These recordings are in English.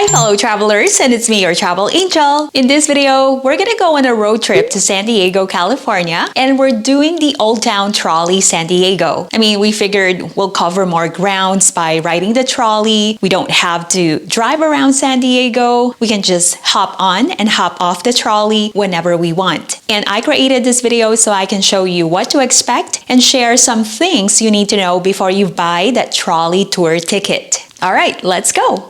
Hi fellow travelers, and it's me, your travel angel. In this video, we're gonna go on a road trip to San Diego, California, and we're doing the Old Town Trolley San Diego. I mean, we figured we'll cover more grounds by riding the trolley. We don't have to drive around San Diego. We can just hop on and hop off the trolley whenever we want. And I created this video so I can show you what to expect and share some things you need to know before you buy that trolley tour ticket. All right, let's go.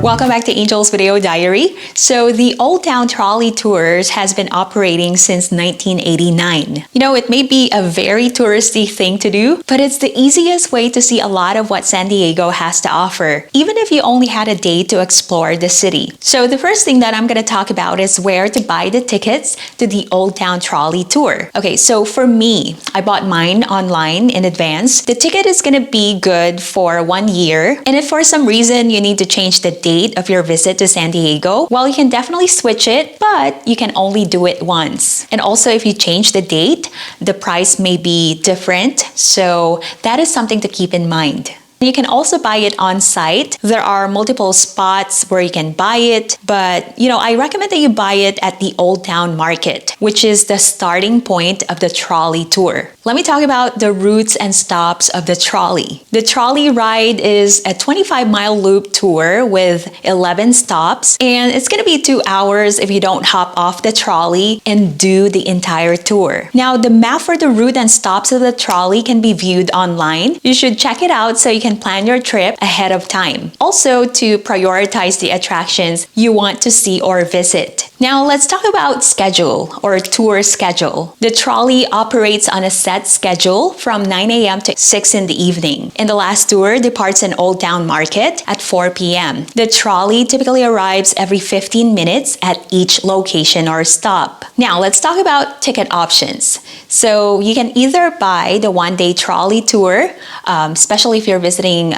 Welcome back to Angel's Video Diary. So the Old Town Trolley Tours has been operating since 1989. You know, it may be a very touristy thing to do, but it's the easiest way to see a lot of what San Diego has to offer, even if you only had a day to explore the city. So the first thing that I'm going to talk about is where to buy the tickets to the Old Town Trolley Tour. Okay, so for me, I bought mine online in advance. The ticket is going to be good for 1 year. And if for some reason you need to change the date of your visit to San Diego, well, you can definitely switch it, but you can only do it once. And also, if you change the date, the price may be different. So that is something to keep in mind. You can also buy it on site. There are multiple spots where you can buy it, but I recommend that you buy it at the Old Town Market, which is the starting point of the trolley tour. Let me talk about the routes and stops of the trolley. The trolley ride is a 25-mile loop tour with 11 stops, and it's going to be 2 hours if you don't hop off the trolley and do the entire tour. Now, the map for the route and stops of the trolley can be viewed online. You should check it out so you can plan your trip ahead of time. Also, to prioritize the attractions you want to see or visit. Now, let's talk about schedule or tour schedule. The trolley operates on a set schedule from 9 a.m. to 6 in the evening. And the last tour departs in Old Town Market at 4 p.m. The trolley typically arrives every 15 minutes at each location or stop. Now, let's talk about ticket options. So you can either buy the one-day trolley tour, especially if you're visiting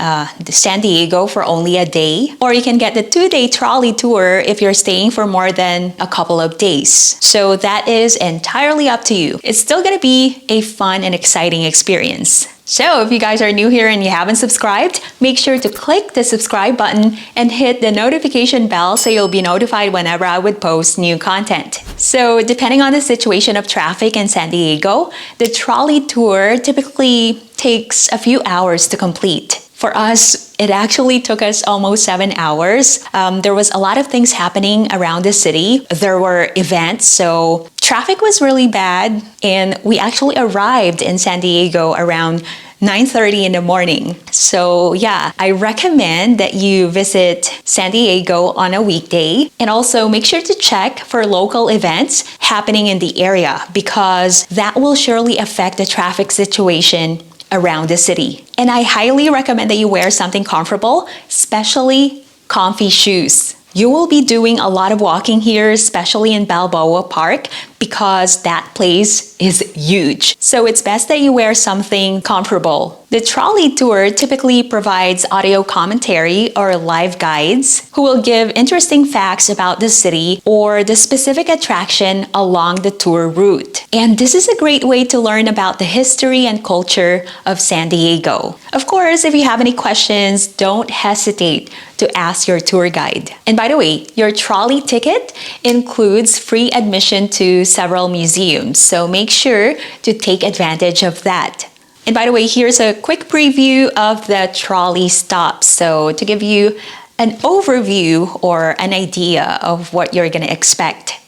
San Diego for only a day, or you can get the 2-day trolley tour if you're staying for more than a couple of days. So that is entirely up to you. It's still going to be a fun and exciting experience. So if you guys are new here and you haven't subscribed, make sure to click the subscribe button and hit the notification bell so you'll be notified whenever I would post new content. So depending on the situation of traffic in San Diego, the trolley tour typically takes a few hours to complete. For us, it actually took us almost 7 hours. There was a lot of things happening around the city. There were events, so traffic was really bad, and we actually arrived in San Diego around 9:30 in the morning. So yeah, I recommend that you visit San Diego on a weekday, and also make sure to check for local events happening in the area because that will surely affect the traffic situation around the city. And I highly recommend that you wear something comfortable, especially comfy shoes. You will be doing a lot of walking here, especially in Balboa Park, because that place is huge. So it's best that you wear something comfortable. The trolley tour typically provides audio commentary or live guides who will give interesting facts about the city or the specific attraction along the tour route. And this is a great way to learn about the history and culture of San Diego. Of course, if you have any questions, don't hesitate to ask your tour guide. And by the way, your trolley ticket includes free admission to several museums, so make sure to take advantage of that. And by the way, here's a quick preview of the trolley stops. So to give you an overview or an idea of what you're gonna expect.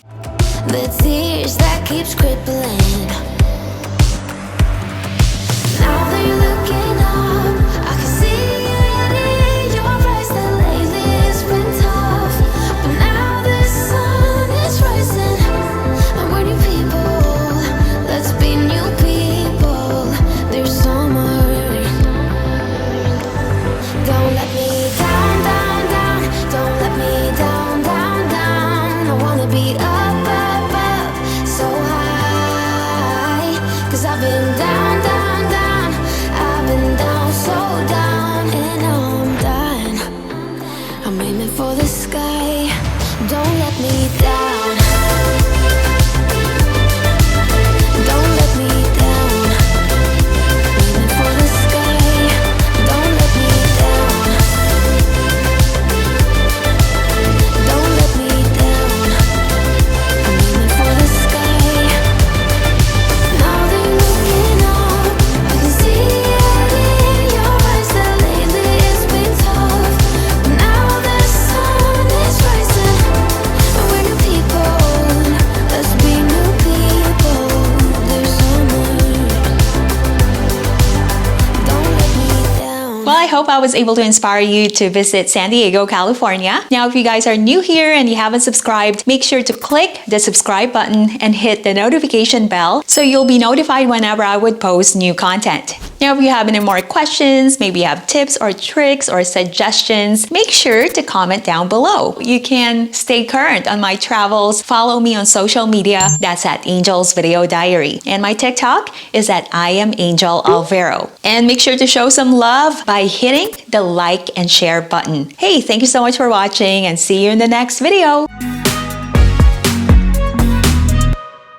The tears that keeps crippling. Now that you're looking up, I can see it in your eyes that lately it's been tough. But now the sun is rising, and we're new people. Let's be new people. There's summer. Don't let me down, down, down. Don't let me down, down, down. I wanna be up, up, up, so high. hope I was able to inspire you to visit San Diego, California. Now, if you guys are new here and you haven't subscribed, make sure to click the subscribe button and hit the notification bell so you'll be notified whenever I would post new content. Now, if you have any more questions, maybe you have tips or tricks or suggestions, make sure to comment down below. You can stay current on my travels. Follow me on social media. That's at Angel's Video Diary. And my TikTok is at I am Angel Alvaro. And make sure to show some love by hitting the like and share button. Hey, thank you so much for watching and see you in the next video.